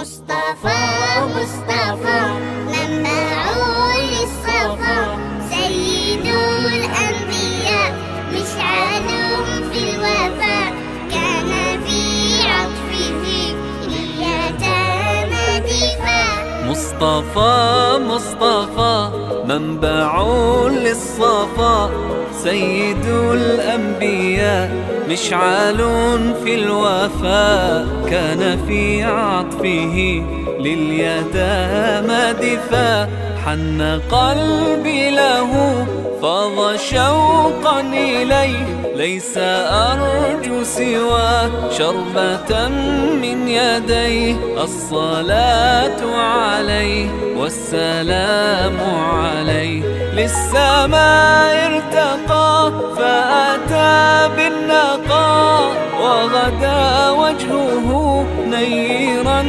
مصطفى مصطفى منبع للصفا، سيد الأنبياء مشعل في الوفاء، كان في عطفه لليتامى دفاع. مصطفى مصطفى منبع للصفا، سيد الأنبياء مشعل في الوفاء، كان في عطفه لليتامى دفاع. حن قلبي له فاض شوقا إليه، ليس أرجو سوى شربة من يديه. الصلاة عليه والسلام عليه، للسماء ارتقى فأتى بالنقاء، وغدا وجهه نيرا